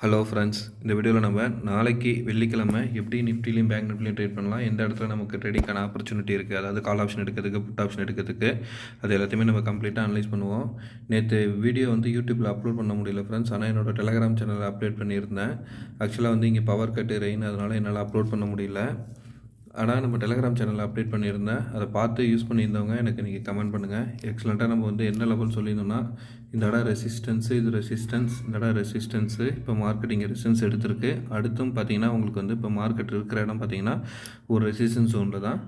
Hello friends, இந்த வீடியோவில் நம்ம நாளைக்கு வெள்ளிக்கிழமை எப்படி நிஃப்டிலையும் பேங்க் நிஃப்டிலையும் ட்ரேட் பண்ணலாம், எந்த இடத்துல நமக்கு ட்ரேடிங்கான ஆப்பர்ச்சுனிட்டி இருக்குது, அதாவது கால் ஆப்ஷன் எடுக்கிறதுக்கு புட் ஆப்ஷன் எடுக்கிறதுக்கு அது எல்லாத்தையுமே நம்ம கம்ப்ளீட்டாக அனலைஸ் பண்ணுவோம். நேற்று வீடியோ யூடியூப்பில் அப்லோட் பண்ண முடியல ஃப்ரெண்ட்ஸ், ஆனால் என்னோட டெலகிராம் சேனலில் அப்டேட் பண்ணியிருந்தேன். ஆக்சுவலாக இங்கே பவர் கட்டு ரெயின், அதனால் என்னால் அப்லோட் பண்ண முடியல. ஆனால் நம்ம டெலகிராம் சேனலில் அப்டேட் பண்ணியிருந்தேன். அதை பார்த்து யூஸ் பண்ணியிருந்தவங்க எனக்கு நீங்கள் கமெண்ட் பண்ணுங்கள். எக்ஸலண்ட்டாக நம்ம என்ன லெவல் சொல்லியிருந்தோம்னா, இந்த இடம் ரெசிஸ்டன்ஸு, இது ரெசிஸ்டன்ஸ், இந்த இடம் ரெசிஸ்டன்ஸு. இப்போ மார்க்கெட் இங்கே ரெசிஸ்டன்ஸ் எடுத்திருக்கு. அடுத்தும் பார்த்தீங்கன்னா உங்களுக்கு இப்போ மார்க்கெட் இருக்கிற இடம் பார்த்தீங்கன்னா ஒரு ரெசிஸ்டன்ஸ் ஜோனில் தான்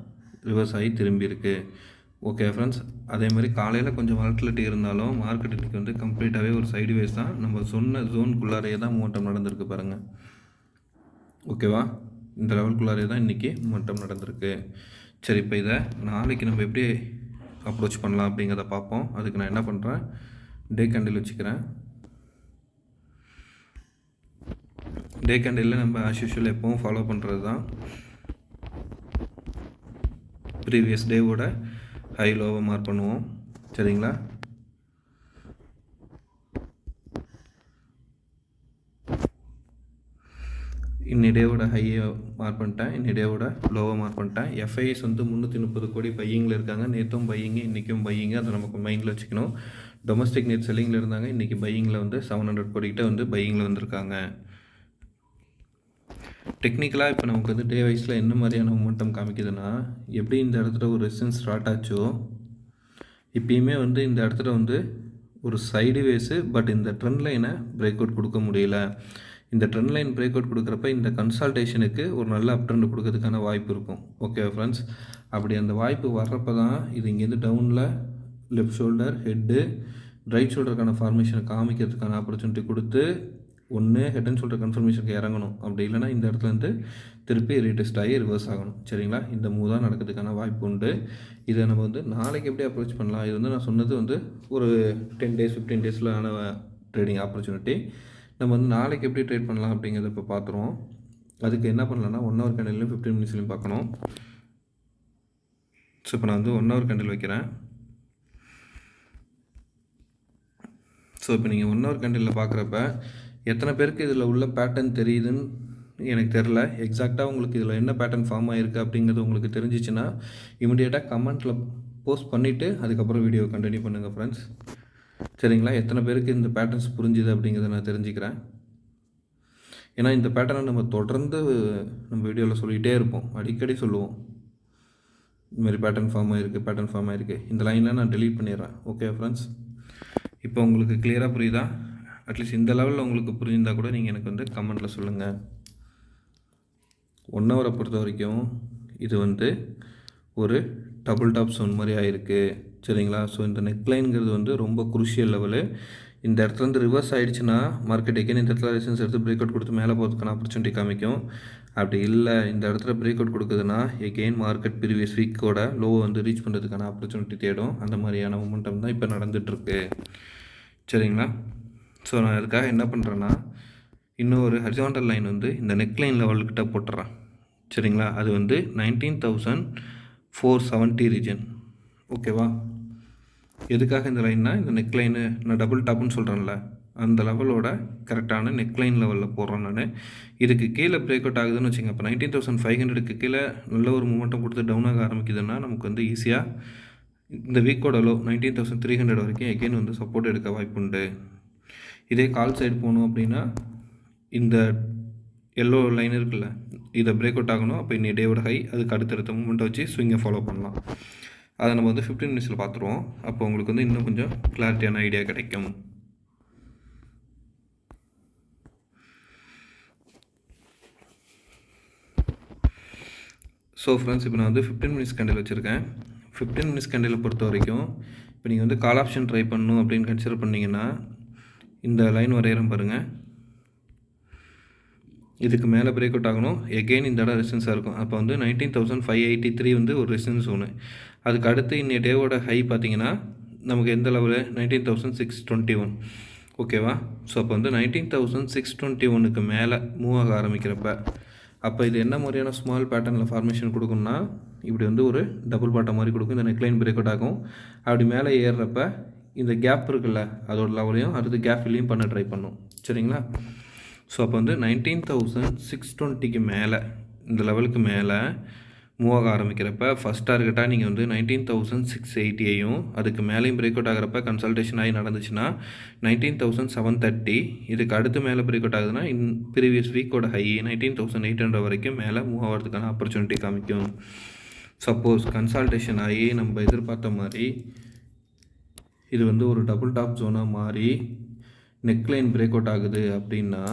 ரிவர்ஸ் ஆகி திரும்பி இருக்குது. ஓகே ஃப்ரெண்ட்ஸ், அதே மாதிரி காலையில் கொஞ்சம் வாலட்டிலிட்டி இருந்தாலும் மார்க்கெட்டுக்கு கம்ப்ளீட்டாகவே ஒரு சைடு வேஸ் தான். நம்ம சொன்ன ஜோனுக்குள்ளாரையே தான் மூவட்டம் நடந்திருக்கு பாருங்கள். ஓகேவா, இந்த லெவலுக்குள்ளாரே தான் இன்றைக்கி மட்டம் நடந்திருக்கு. சரி, இப்போ இதை நாளைக்கு நம்ம எப்படி அப்ரோச் பண்ணலாம் அப்படிங்கிறத பார்ப்போம். அதுக்கு நான் என்ன பண்ணுறேன், டே கேண்டில் வச்சுக்கிறேன். டே கேண்டிலில் நம்ம ஆஸ் யூஷுவல் எப்பவும் ஃபாலோ பண்ணுறது தான் ப்ரீவியஸ் டேவோட ஹை லோவை மார்க் பண்ணுவோம். சரிங்களா, இன்னி டேவோட ஹையை மார்க் பண்ணிட்டேன், இன்னி டேவோட லோவை மார்க் பண்ணிட்டேன். எஃப்ஐஎஸ் 330 கோடி பையிங்கில் இருக்காங்க. நேற்றும் பையிங்கு, இன்றைக்கும் பையிங்கு, அதை நமக்கு மைண்டில் வச்சுக்கணும். டொமஸ்டிக் நேட் செல்லிங்கில் இருந்தாங்க, இன்றைக்கி பையிங்கில் 700 கோடிக்கிட்ட பையிங்கில் வந்திருக்காங்க. டெக்னிக்கலாக இப்போ நமக்கு டே வைஸில் என்ன மாதிரியான மொமெண்டம் காமிக்குதுன்னா, எப்படி இந்த இடத்துல ஒரு ரெசிஸ்டன்ஸ் ஸ்டார்ட் ஆச்சோ, இப்போயுமே இந்த இடத்துல ஒரு சைடு வேஸு. பட் இந்த ட்ரெண்ட் லைனை பிரேக் அவுட் கொடுக்க முடியல. இந்த ட்ரெண்ட் லைன் பிரேக் அவுட் கொடுக்குறப்ப இந்த கன்சல்டேஷனுக்கு ஒரு நல்ல அப் ட்ரெண்ட் கொடுக்கறதுக்கான வாய்ப்பு இருக்கும். ஓகே ஃப்ரெண்ட்ஸ், அப்படி அந்த வாய்ப்பு வர்றப்ப தான் இது இங்கேருந்து டவுனில் லெஃப்ட் ஷோல்டர், ஹெட்டு, ரைட் ஷோல்டருக்கான ஃபார்மேஷனை காமிக்கிறதுக்கான ஆப்பர்ச்சுனிட்டி கொடுத்து ஒன்று ஹெட் அண்ட் ஷோல்டர் கன்ஃபர்மேஷனுக்கு இறங்கணும். அப்படி இல்லைனா இந்த இடத்துல திருப்பி ரீடெஸ்ட் ஆகி ரிவர்ஸ் ஆகணும். சரிங்களா, இந்த மூவ் தான் நடக்கிறதுக்கான வாய்ப்பு உண்டு. இதை நம்ம நாளைக்கு எப்படி அப்ரோச் பண்ணலாம், இது நான் சொன்னது ஒரு 10 days 15 days ஆன ட்ரேடிங் ஆப்பர்ச்சுனிட்டி. நம்ம நாளைக்கு எப்படி ட்ரேட் பண்ணலாம் அப்படிங்கிறத இப்போ பார்த்துருவோம். அதுக்கு என்ன பண்ணலான்னா 1 hour கேண்டில்லையும் 15 minutesலையும் பார்க்கணும். ஸோ இப்போ நான் 1 hour கேண்டில் வைக்கிறேன். ஸோ இப்போ நீங்கள் 1 hour கேண்டிலில் பார்க்குறப்ப எத்தனை பேருக்கு இதில் உள்ள பேட்டர்ன் தெரியுதுன்னு எனக்கு தெரில. எக்ஸாக்டாக உங்களுக்கு இதில் என்ன பேட்டர்ன் ஃபார்ம் ஆகிருக்கு அப்படிங்கிறது உங்களுக்கு தெரிஞ்சிச்சுன்னா இமிடியேட்டாக கமெண்ட்டில் போஸ்ட் பண்ணிவிட்டு அதுக்கப்புறம் வீடியோவை கண்டினியூ பண்ணுங்கள் ஃப்ரெண்ட்ஸ். சரிங்களா, எத்தனை பேருக்கு இந்த பேட்டர்ன்ஸ் புரிஞ்சுது அப்படிங்கிறத நான் தெரிஞ்சுக்கிறேன். ஏன்னா இந்த பேட்டர்னை நம்ம தொடர்ந்து நம்ம வீடியோவில் சொல்லிகிட்டே இருப்போம், அடிக்கடி சொல்லுவோம். இதுமாரி பேட்டர்ன் ஃபார்ம் ஆகிருக்கு. இந்த லைனில் நான் டெலீட் பண்ணிடுறேன். ஓகே ஃப்ரெண்ட்ஸ், இப்போ உங்களுக்கு கிளியராக புரியுதா? அட்லீஸ்ட் இந்த லெவலில் உங்களுக்கு புரிஞ்சிருந்தால் கூட நீங்கள் எனக்கு கமெண்ட்டில் சொல்லுங்கள். 1 hour பொறுத்த வரைக்கும் இது ஒரு டபுள் டாப் சோன் மாதிரி ஆகிருக்கு. சரிங்களா, ஸோ இந்த நெக்லைனுங்கிறது ரொம்ப குருஷியல் லெவலு. இந்த இடத்துல ரிவர்ஸ் ஆகிடுச்சுன்னா மார்க்கெட் எகைன் இந்த இடத்துல ரெசிஸ்டன்ஸ் எடுத்து பிரேக் அவுட் கொடுத்து மேலே போகிறதுக்கான ஆப்பர்ச்சுனிட்டி காமிக்கும். அப்படி இல்லை, இந்த இடத்துல பிரேக் அவுட் கொடுக்குதுன்னா எகெயின் மார்க்கெட் ப்ரீவியஸ் வீக்கோட லோவை ரீச் பண்ணுறதுக்கான ஆப்பர்ச்சுனிட்டி தேடும். அந்த மாதிரியான மொமெண்டம் தான் இப்போ நடந்துகிட்ருக்கு. சரிங்களா, ஸோ நான் அதுக்காக என்ன பண்ணுறேன்னா, இன்னும் ஒரு ஹரிசாண்டல் லைன் இந்த நெக்லைன் லெவல்கிட்ட போட்டுறேன். சரிங்களா, அது 19,470 ரீஜன். ஓகேவா, எதுக்காக இந்த லைன்னா, இந்த நெக்லைனு நான் டபுள் டாப்னு சொல்கிறேன்ல, அந்த லெவலோட கரெக்டான நெக்லைன் லெவலில் போடுறேன் நான். இதுக்கு கீழே பிரேக் அவுட் ஆகுதுன்னு வச்சுங்க. இப்போ 19,500க்கு கீழே நல்ல ஒரு மூமெண்ட்டம் கொடுத்து டவுன் ஆக ஆரம்பிக்குதுன்னா நமக்கு ஈஸியாக இந்த வீக்கோட லோ 19,300 வரைக்கும் எகெயின் சப்போர்ட் எடுக்க வாய்ப்பு உண்டு. இதே கால் சைடு போகணும் அப்படின்னா இந்த எல்லோ லைன் இருக்குல்ல, இதை பிரேக் அவுட் ஆகணும். அப்போ இன்னி டேவோட ஹை, அதுக்கு அடுத்தடுத்த மூமெண்ட்டை வச்சு ஸ்விங்கை ஃபாலோ பண்ணலாம். அதை நம்ம 15 minutesல பார்த்துருவோம். அப்போ உங்களுக்கு இன்னும் கொஞ்சம் கிளாரிட்டியான ஐடியா கிடைக்கும். ஸோ ஃப்ரெண்ட்ஸ், இப்போ நான் 15 minutes கேண்டில் வச்சுருக்கேன். 15 minutes கேண்டிலை பொறுத்த வரைக்கும் இப்போ நீங்கள் கால் ஆப்ஷன் ட்ரை பண்ணணும் அப்படின்னு கன்சிடர் பண்ணிங்கன்னா இந்த லைன் வரையிறோம் பாருங்கள். இதுக்கு மேலே பிரேக் அவுட் ஆகணும். எகெயின் இந்த இடம் ரெசிஸ்டன்ஸாக இருக்கும். அப்போ 19,583 ஒரு ரெசிஸ்டன்ஸ் ஒன்று. அதுக்கு அடுத்து இன்னைய டேவோட ஹை பார்த்தீங்கன்னா நமக்கு எந்த லெவலு 19,621. ஓகேவா, ஸோ அப்போ 19,621க்கு மேலே மூவ் ஆக ஆரம்பிக்கிறப்ப அப்போ இது என்ன மாதிரியான ஸ்மால் பேட்டர்னில் ஃபார்மேஷன் கொடுக்கும்னா, இப்படி ஒரு டபுள் பாட்டம் மாதிரி கொடுக்கும். இந்த நெக்லைன் பிரேக் அவுட் ஆகும். அப்படி மேலே ஏறுறப்ப இந்த கேப் இருக்குல்ல, அதோட லெவலையும் அடுத்து கேப் ஃபில்லையும் பண்ண ட்ரை பண்ணும். சரிங்களா, ஸோ அப்போ வந்து 19,620க்கு மேலே இந்த லெவலுக்கு மேலே மூவ் ஆக ஆரம்பிக்கிறப்ப ஃபஸ்ட் டார்கெட்டாக நீங்கள் வந்து 19,680ஐயும் அதுக்கு மேலேயும் பிரேக் அவுட் ஆகிறப்ப கன்சல்டேஷன் ஆகி நடந்துச்சுன்னா 19,730. இதுக்கு அடுத்து மேலே பிரேக் அவுட் ஆகுதுன்னா ப்ரீவியஸ் வீக்கோட ஹை 19,800 வரைக்கும் மேலே மூவ் ஆகிறதுக்கான ஆப்பர்ச்சுனிட்டி காமிக்கும். சப்போஸ் கன்சல்டேஷன் ஆகி நம்ம எதிர்பார்த்த மாதிரி இது வந்து ஒரு டபுள் டாப் ஜோனாக மாறி நெக்லைன் பிரேக் அவுட் ஆகுது அப்படின்னா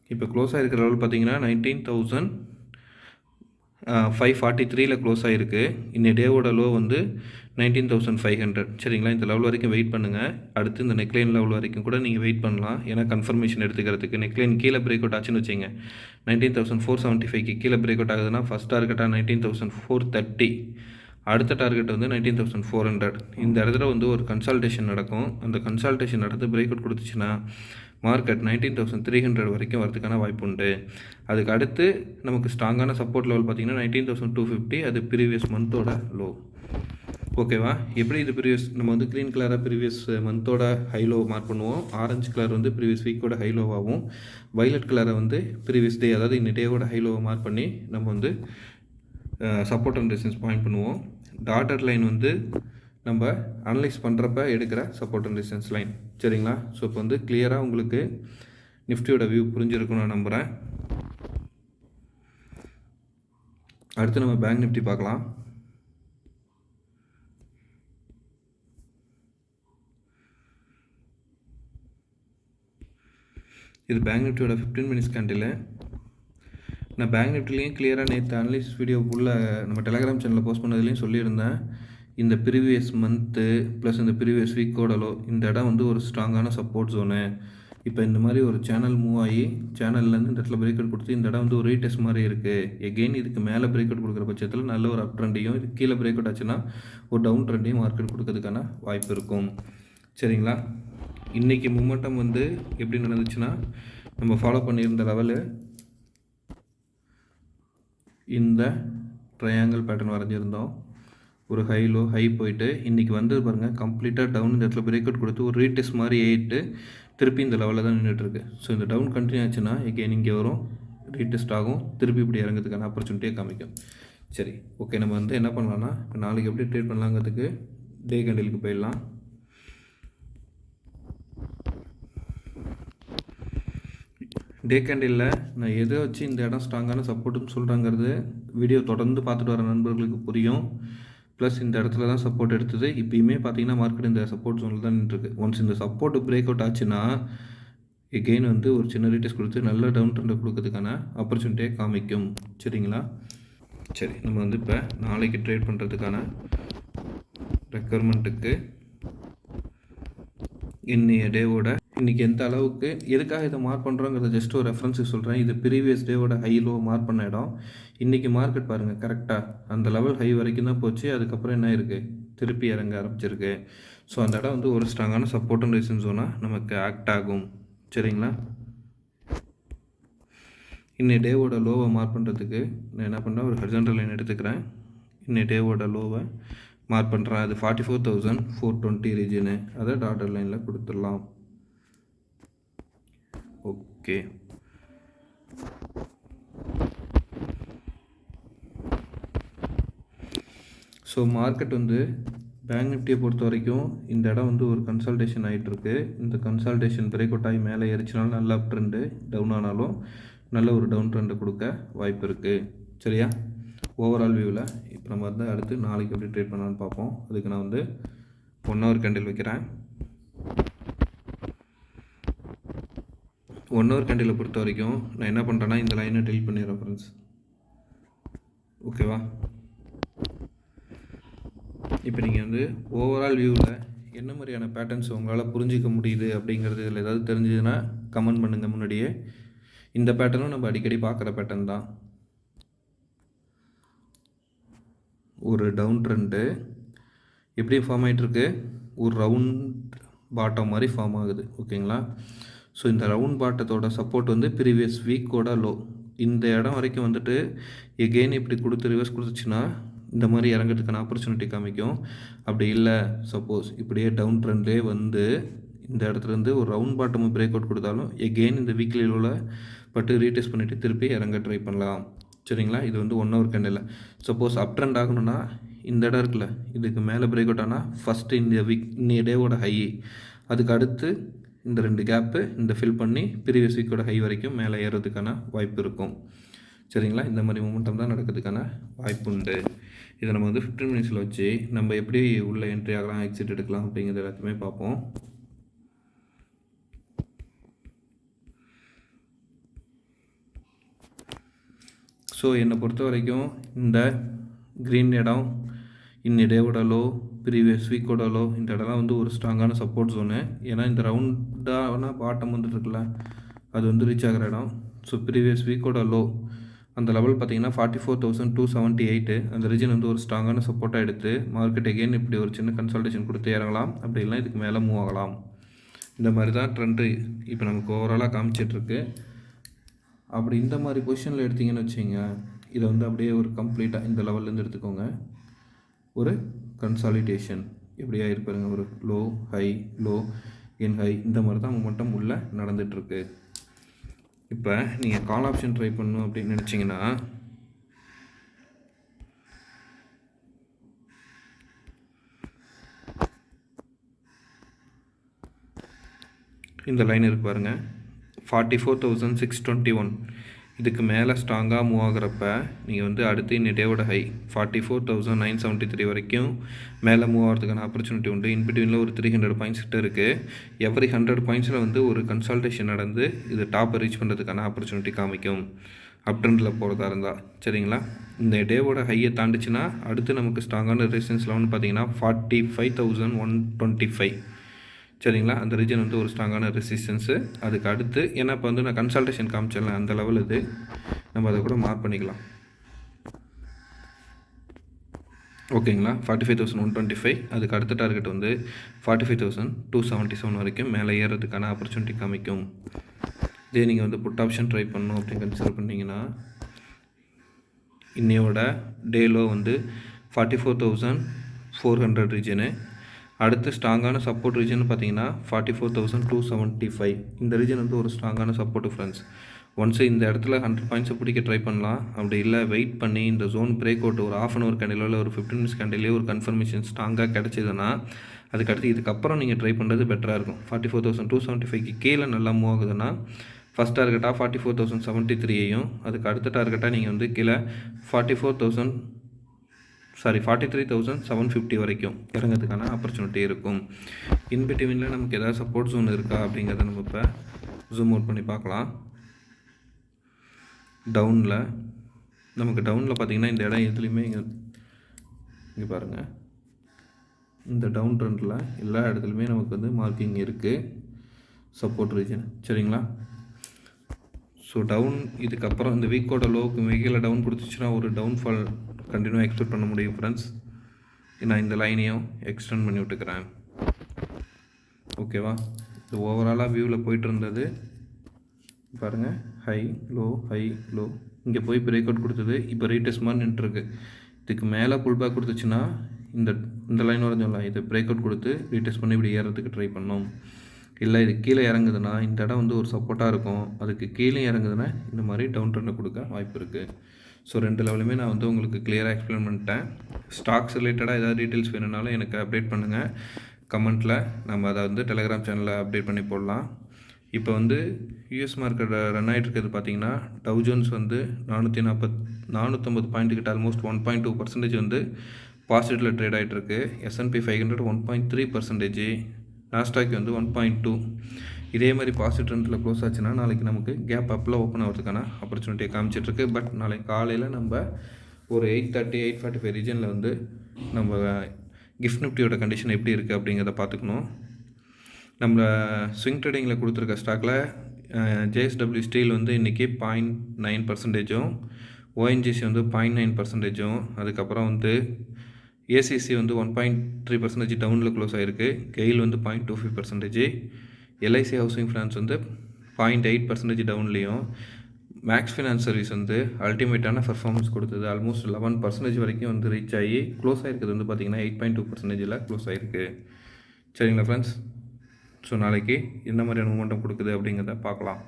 இப்போ க்ளோஸ் ஆகிருக்கிற லெவல் பார்த்தீங்கன்னா 19,543 க்ளோஸ் ஆகிருக்கு. இன்னைக்கு டேவோட லோ வந்து 19,500. சரிங்களா, இந்த லெவல் வரைக்கும் வெயிட் பண்ணுங்கள். அடுத்து இந்த நெக்லைன் லெவல் வரைக்கும் கூட நீங்கள் வெயிட் பண்ணலாம். ஏன்னா கன்ஃபர்மேஷன் எடுத்துக்கிறதுக்கு நெக்லைன் கீழே பிரேக் அவுட் ஆச்சுன்னு வச்சுங்க, 19,475க்கு கீழே பிரேக் அவுட் ஆகுதுன்னா ஃபஸ்ட் டார்கெட்டாக 19,430, அடுத்த டார்கெட் வந்து 19,400. இந்த இடத்துல வந்து ஒரு கன்சல்டேஷன் நடக்கும். அந்த கன்சல்டேஷன் நடந்து பிரேக் அவுட் கொடுத்துச்சுன்னா மார்க்கெட் 19,300 வரைக்கும் வரதுக்கான வாய்ப்பு உண்டு. அதுக்கு அடுத்து நமக்கு ஸ்ட்ராங்கான சப்போர்ட் லெவல் பார்த்திங்கன்னா 19,250. அது ப்ரீவியஸ் மந்தோட லோ. ஓகேவா, எப்படி இது ப்ரீவியஸ் நம்ம வந்து க்ரீன் கலராக ப்ரீவியஸ் மந்தோட ஹைலோ மார்க் பண்ணுவோம், ஆரஞ்சு கலர் வந்து ப்ரீவியஸ் வீக்கோட ஹைலோவாகவும், வைலட் கலரை வந்து ப்ரீவியஸ் டே அதாவது இந்த டேவோட ஹைலோவை மார்க் பண்ணி நம்ம வந்து சப்போர்ட் அண்ட் ரெசிஸ்டன்ஸ் பாயிண்ட் பண்ணுவோம். டாட்டட் லைன் வந்து நம்ம அனலைஸ் பண்ணுறப்ப எடுக்கிற சப்போர்ட் அண்ட் ரெசிஸ்டன்ஸ் லைன். சரிங்களா, ஸோ இப்போ வந்து கிளியராக உங்களுக்கு நிஃப்டியோட வியூ புரிஞ்சிருக்குன்னு நான் நம்புகிறேன். அடுத்து நம்ம பேங்க் நிஃப்டி பார்க்கலாம். இது பேங்க் நிஃப்டியோட 15 மினிட்ஸ் கேண்டில். நான் பேங்க் நிஃப்டிலையும் கிளியராக நேற்று அனலிஸ் வீடியோ ஃபுல்லாக நம்ம டெலகிராம் சேனலில் போஸ்ட் பண்ணதுலேயும் சொல்லியிருந்தேன். இந்த ப்ரீவியஸ் மந்த்து ப்ளஸ் இந்த ப்ரீவியஸ் வீக்கோட லோ, இந்த இடம் வந்து ஒரு ஸ்ட்ராங்கான சப்போர்ட் ஜோனு. இப்போ இந்த மாதிரி ஒரு சேனல் மூவ் ஆகி சேனல்லேருந்து இந்த இடத்துல பிரேக் அவுட் கொடுத்து இந்த இடம் வந்து ஒரு ரீடெஸ்ட் மாதிரி இருக்குது. எகெயின் இதுக்கு மேலே பிரேக் அவுட் கொடுக்குற பட்சத்தில் நல்ல ஒரு அப் ட்ரெண்டையும், இது கீழே பிரேக் அவுட் ஆச்சுன்னா ஒரு டவுன் ட்ரெண்டையும் மார்க்கெட் கொடுக்கறதுக்கான வாய்ப்பு இருக்கும். சரிங்களா, இன்றைக்கி மூமெண்டம் வந்து எப்படி நடந்துச்சுன்னா நம்ம ஃபாலோ பண்ணியிருந்த லெவலு இந்த ட்ரையாங்கிள் பேட்டர்ன் வரைஞ்சிருந்தோம். ஒரு ஹை லோ ஹை போயிட்டு இன்றைக்கி வந்து பாருங்கள் கம்ப்ளீட்டாக டவுன் இந்த இடத்துல பிரேக் அவுட் கொடுத்து ஒரு ரீடெஸ்ட் மாதிரி ஏறிட்டு திருப்பி இந்த லெவலில் தான் நின்றுட்டுருக்கு. ஸோ இந்த டவுன் கண்டினியூ ஆச்சுன்னா எகெயின் இங்கே வரும், ரீடெஸ்ட் ஆகும், திருப்பி இப்படி இறங்கிறதுக்கான ஆப்பர்ச்சுனிட்டியை காமிக்கும். சரி, ஓகே, நம்ம வந்து என்ன பண்ணலான்னா நாளைக்கு எப்படி ட்ரேட் பண்ணலாங்கிறதுக்கு டே கேண்டிலுக்கு போயிடலாம். டே கேண்டிலில் நான் எதை வச்சு இந்த இடம் ஸ்ட்ராங்கான சப்போர்ட்டுன்னு சொல்கிறாங்கிறது வீடியோ தொடர்ந்து பார்த்துட்டு வர நண்பர்களுக்கு புரியும். ப்ளஸ் இந்த இடத்துல தான் சப்போர்ட் எடுத்தது. இப்போயுமே பார்த்தீங்கன்னா மார்க்கெட் இந்த சப்போர்ட் ஜோனில் தான் நின்றுருக்கு. ஒன்ஸ் இந்த சப்போர்ட் பிரேக் அவுட் ஆச்சுன்னா எகெயின் வந்து ஒரு சின்ன ரீட்டெஸ்ட் கொடுத்து நல்ல டவுன் ட்ரெண்டை கொடுக்கறதுக்கான ஆப்பர்ச்சுனிட்டியை காமிக்கும். சரிங்களா, சரி, நம்ம வந்து இப்போ நாளைக்கு ட்ரேட் பண்ணுறதுக்கான ரெக்குயர்மெண்ட்டுக்கு இன்னைய டேவோட இன்றைக்கி எந்த அளவுக்கு எதுக்காக இதை மார்க் பண்ணுறோங்கிறத ஜஸ்ட் ஒரு ரெஃபரன்ஸுக்கு சொல்கிறேன். இது ப்ரீவியஸ் டேவோட ஹை லோ மார்க் பண்ண இடம். இன்றைக்கி மார்க்கெட் பாருங்கள் கரெக்டாக அந்த லெவல் ஹை வரைக்கும் தான் போச்சு. அதுக்கப்புறம் என்ன இருக்குது, திருப்பி இறங்க ஆரம்பிச்சிருக்கு. ஸோ அந்த இடம் வந்து ஒரு ஸ்ட்ராங்கான சப்போர்ட் அண்ட் ரெசிஸ்டன்ஸ் ஜோனாக நமக்கு ஆக்ட் ஆகும். சரிங்களா, இன்னைய டேவோட லோவை மார்க் பண்ணுறதுக்கு நான் என்ன பண்ணுறேன், ஒரு ஹரிசாண்டல் லைன் எடுத்துக்கிறேன். இன்னைய டேவோட லோவை மார்க் பண்ணுறேன். அது 44,420 ரீஜனு. அதை டாட்டர் லைனில் கொடுத்துடலாம். ஓகே, ஸோ மார்க்கெட் வந்து பேங்க் நிஃப்டியை பொறுத்த வரைக்கும் இந்த இடம் வந்து ஒரு கன்சல்டேஷன் ஆகிட்டுருக்கு. இந்த கன்சல்டேஷன் பிரேக் அவுட் ஆகி மேலே ஏறிச்சினாலும் நல்ல அப் ட்ரெண்டு, டவுன் ஆனாலும் நல்ல ஒரு டவுன் ட்ரெண்டை கொடுக்க வாய்ப்பு இருக்குது. சரியா, ஓவரால் வியூவில் இப்போ நம்ம வந்து அடுத்து நாளைக்கு எப்படி ட்ரேட் பண்ணலான்னு பார்ப்போம். அதுக்கு நான் வந்து 1 ஹவர் கேண்டில் வைக்கிறேன். 1 ஹவர் கேண்டிலை பொறுத்த வரைக்கும் நான் என்ன பண்ணுறேன்னா இந்த லைனை டெலிட் பண்ணிடுறேன் ஃப்ரெண்ட்ஸ். ஓகேவா, இப்போ நீங்கள் வந்து ஓவரால் வியூவில் என்ன மாதிரியான பேட்டர்ன்ஸ் உங்களால் புரிஞ்சிக்க முடியுது அப்படிங்கிறது இதில் ஏதாவது தெரிஞ்சதுன்னா கமெண்ட் பண்ணுங்கள். முன்னாடியே இந்த பேட்டர்னும் நம்ம அடிக்கடி பார்க்குற பேட்டர்ன் தான். ஒரு டவுன் ட்ரெண்டு எப்படி ஃபார்ம் ஆகிட்டுருக்கு, ஒரு ரவுண்ட் பாட்டம் மாதிரி ஃபார்ம் ஆகுது. ஓகேங்களா, ஸோ இந்த ரவுண்ட் பாட்டத்தோட சப்போர்ட் வந்து ப்ரீவியஸ் வீக்கோட லோ. இந்த இடம் வரைக்கும் வந்துட்டு எகெயின் இப்படி கொடுத்து ரிவர்ஸ் கொடுத்துச்சுன்னா இந்த மாதிரி இறங்கிறதுக்கான ஆப்பர்ச்சுனிட்டி காமிக்கும். அப்படி இல்லை, சப்போஸ் இப்படியே டவுன் ட்ரெண்ட்லேயே வந்து இந்த இடத்துலேருந்து ஒரு ரவுண்ட் பாட்டம் பிரேக் அவுட் கொடுத்தாலும் எகெயின் இந்த வீக்லி லோவில் பட்டு ரீடெஸ்ட் பண்ணிவிட்டு திருப்பி இறங்க ட்ரை பண்ணலாம். சரிங்களா, இது வந்து 1 hour கேண்டில். சப்போஸ் அப் ட்ரெண்ட் ஆகணும்னா இந்த இடம் இருக்குல்ல, இதுக்கு மேலே பிரேக் அவுட் ஆனால் ஃபஸ்ட்டு இந்த டேவோட ஹை, அதுக்கு அடுத்து இந்த 2 கேப்பு இந்த ஃபில் பண்ணி ப்ரீவியஸ் வீக்கோட ஹை வரைக்கும் மேலே ஏறுறதுக்கான வாய்ப்பு இருக்கும். சரிங்களா, இந்த மாதிரி மூமெண்டம் தான் நடக்கிறதுக்கான வாய்ப்பு உண்டு. இதை நம்ம வந்து 15 minutesல வச்சு நம்ம எப்படி உள்ள என்ட்ரி ஆகலாம், எக்ஸிட் எடுக்கலாம் அப்படிங்கிறது எல்லாத்தையுமே பார்ப்போம். ஸோ என்னை பொறுத்த வரைக்கும் இந்த க்ரீன் இடம், இந்த டேவோட லோ, ப்ரீவியஸ் வீக்கோட லோ, இந்த இடம்லாம் வந்து ஒரு ஸ்ட்ராங்கான சப்போர்ட் ஜோனு. ஏன்னா இந்த ரவுண்டான பாட்டம் வந்துட்டு இருக்குல்ல, அது வந்து ரீச் ஆகிற இடம். ஸோ ப்ரீவியஸ் வீக்கோட லோ அந்த லெவல் பார்த்தீங்கன்னா 44,278. அந்த ரீஜன் வந்து ஒரு ஸ்ட்ராங்கான சப்போர்ட்டாக எடுத்து மார்க்கெட் எகெயின் இப்படி ஒரு சின்ன கன்சல்டேஷன் கொடுத்து இறங்கலாம், அப்படி இல்லைனா இதுக்கு மேலே மூவ் ஆகலாம். இந்த மாதிரி தான் ட்ரெண்டு இப்போ நமக்கு ஓவராலாக காமிச்சிட்ருக்கு. அப்படி இந்த மாதிரி பொசிஷனில் எடுத்திங்கன்னு வச்சிங்க, இதை வந்து அப்படியே ஒரு கம்ப்ளீட்டாக இந்த லெவல்லேருந்து எடுத்துக்கோங்க. ஒரு கன்சாலிடேஷன் எப்படி ஆகிருப்பாருங்க, ஒரு லோ ஹை லோ என் ஹை, இந்த மாதிரி தான் மொமெண்டம் உள்ளே நடந்துகிட்ருக்கு. இப்போ நீங்கள் கால் ஆப்ஷன் ட்ரை பண்ணணும் அப்படின்னு நினச்சிங்கன்னா, இந்த லைன் இருக்கு பாருங்கள், 44,621. இதுக்கு மேலே ஸ்ட்ராங்காக மூவ் ஆகிறப்ப நீங்கள் வந்து அடுத்து இந்த டேவோட ஹை 44,973 வரைக்கும் மேலே மூவ் ஆகிறதுக்கான ஆப்பர்ச்சுனிட்டி உண்டு. இன்பிட்வீனில் ஒரு 300 பாயிண்ட்ஸ் கிட்ட இருக்குது. எவ்ரி 100 பாயிண்ட்ஸில் வந்து ஒரு கன்சல்டேஷன் நடந்து இது டாப்பை ரீச் பண்ணுறதுக்கான ஆப்பர்ச்சுனிட்டி காமிக்கும் அப் ட்ரெண்டில் போகிறதா இருந்தால். சரிங்களா, இந்த டேவோட ஹையை தாண்டிச்சுன்னா அடுத்து நமக்கு ஸ்ட்ராங்கான ரெசிஸ்டன்ஸ் லெவல்னு பார்த்தீங்கன்னா 45,125. சரிங்களா, அந்த ரீஜன் வந்து ஒரு ஸ்ட்ராங்கான ரெசிஸ்டன்ஸு. அதுக்கு அடுத்து ஏன்னா இப்போ வந்து நான் கன்சல்டேஷன் காமிச்சிடலாம், அந்த லெவல் இது நம்ம அதை கூட மார்க் பண்ணிக்கலாம். ஓகேங்களா, 45,125. அதுக்கு அடுத்த டார்கெட் வந்து 45,277 வரைக்கும் மேலே ஏறதுக்கான ஆப்பர்ச்சுனிட்டி காமிக்கும். இதே நீங்கள் வந்து புட் ஆப்ஷன் ட்ரை பண்ணணும் அப்படின்னு கன்சிடர் பண்ணிங்கன்னா, இன்னையோட டேலோ வந்து 44,400 ரீஜனு. அடுத்து ஸ்ட்ராங்கான சப்போர்ட் ரீஜன் பார்த்தீங்கன்னா 44,275. இந்த ரீஜன் வந்து ஒரு ஸ்ட்ராங்கான சப்போர்ட் ஃப்ரெண்ட்ஸ். ஒன்ஸ் இந்த இடத்துல 100 பாயிண்ட்ஸை பிடிக்க ட்ரை பண்ணலாம். அப்படி இல்லை வெயிட் பண்ணி இந்த ஜோன் பிரேக் அவுட் ஒரு 1/2 hour கேண்டிலோ இல்லை ஒரு 15 minutes கேண்டிலே ஒரு கன்ஃபர்மேஷன் ஸ்ட்ராங்காக கிடச்சிதுன்னா அதுக்கடுத்து இதுக்கப்புறம் நீங்கள் ட்ரை பண்ணுறது பெட்டராக இருக்கும். 44,275க்கு கீழே நல்லா மூவ் ஆகுதுன்னா ஃபஸ்ட் டார்கெட்டாக 44,073ஐயும் அதுக்கு அடுத்த டார்கெட்டாக நீங்கள் வந்து கீழே 43,750 வரைக்கும் இறங்கிறதுக்கான ஆப்பர்ச்சுனிட்டி இருக்கும். இன்பிட்வீனில் நமக்கு ஏதாவது சப்போர்ட் ஜோன் இருக்கா அப்படிங்கிறத நம்ம இப்போ ஜூம் அவுட் பண்ணி பார்க்கலாம். நமக்கு டவுனில் பார்த்திங்கன்னா இந்த இடம் எதுலேயுமே இங்கே பாருங்கள், இந்த டவுன் ட்ரெண்டில் எல்லா இடத்துலையுமே நமக்கு வந்து மார்க்கிங் இருக்குது சப்போர்ட் ரீஜன். சரிங்களா, ஸோ டவுன் இதுக்கப்புறம் இந்த வீக்கோட லோவுக்கு மிகல டவுன் கொடுத்துச்சுன்னா ஒரு டவுன்ஃபால் கண்டினியூவாக எக்ஸ்பெக்ட் பண்ண முடியும் ஃப்ரெண்ட்ஸ். நான் இந்த லைனையும் எக்ஸ்டெண்ட் பண்ணி விட்டுக்கிறேன். ஓகேவா, இது ஓவராலாக வியூவில் போயிட்டு இருந்தது பாருங்கள், ஹை லோ ஹை லோ, இங்கே போய் பிரேக் அவுட் கொடுத்தது, இப்போ ரீடெஸ்ட் மாதிரி நின்றுருக்கு. இதுக்கு மேலே புல் பேக் கொடுத்துச்சுன்னா இந்த லைன் வரைஞ்சோம்ல, இதை பிரேக் அவுட் கொடுத்து ரீடெஸ்ட் பண்ணி இப்படி ஏறதுக்கு ட்ரை பண்ணோம். இல்லை இது கீழே இறங்குதுன்னா இந்த இடம் வந்து ஒரு சப்போர்ட்டாக இருக்கும், அதுக்கு கீழே இறங்குதுன்னா இந்த மாதிரி டவுன் ட்ரெண்டை கொடுக்க வாய்ப்பு இருக்குது. ஸோ 2 லெவலுமே நான் வந்து உங்களுக்கு கிளியராக எக்ஸ்பிளைன் பண்ணிட்டேன். ஸ்டாக்ஸ் ரிலேட்டடாக ஏதாவது டீட்டெயில்ஸ் வேணும்னாலும் எனக்கு அப்டேட் பண்ணுங்கள் கமெண்ட்டில், நம்ம அதை வந்து டெலிகிராம் சேனலில் அப்டேட் பண்ணி போடலாம். இப்போ வந்து யூஎஸ் மார்க்கெட் ரன் ஆகிட்டு இருக்கிறது பார்த்தீங்கன்னா, டவ் ஜோன்ஸ் வந்து 450 பாயிண்ட் கிட்ட ஆல்மோஸ்ட் 1.2% வந்து பாசிட்டிவில் ட்ரேட் ஆகிட்டு இருக்கு. S&P 500 1.3%, நாஸ்டாக் வந்து 1.2. இதே மாதிரி பாசிட்டிவ் ட்ரெண்டில் க்ளோஸ் ஆச்சுன்னா நாளைக்கு நமக்கு கேப் அப்பில் ஓப்பன் ஆகிறதுக்கான ஆப்பர்ச்சுனிட்டியை காமிச்சிட்ருக்கு. பட் நாளைக்கு காலையில் நம்ம ஒரு 8:30 8:45 ரீஜனில் வந்து நம்ம கிஃப்ட் நிஃப்டியோட கண்டிஷன் எப்படி இருக்குது அப்படிங்கிறத பார்த்துக்கணும். நம்ம ஸ்விங் ட்ரேடிங்கில் கொடுத்துருக்க ஸ்டாக்கில் JSW ஸ்டீல் வந்து இன்றைக்கி 0.9%, ONGC வந்து 0.9%, அதுக்கப்புறம் வந்து ACC வந்து 1.3% டவுனில் க்ளோஸ் ஆகிருக்கு. கெயில் வந்து 0.25%, LIC ஹவுசிங் ஃபினான்ஸ் வந்து 0.8% டவுன்லேயும், மேக்ஸ் ஃபினான்ஸ் சர்வீஸ் வந்து அல்டிமேட்டான பர்ஃபார்மன்ஸ் கொடுத்தது. ஆல்மோஸ்ட் 11% வரைக்கும் வந்து ரீச் ஆகி க்ளோஸ் ஆகிருக்கிறது வந்து பார்த்திங்கன்னா 8.2%ல் க்ளோஸ் ஆகிருக்கு. சரிங்களா ஃப்ரெண்ட்ஸ், ஸோ நாளைக்கு என்ன மாதிரியான மூமெண்டம் கொடுக்குது அப்படிங்கிறத பார்க்கலாம்.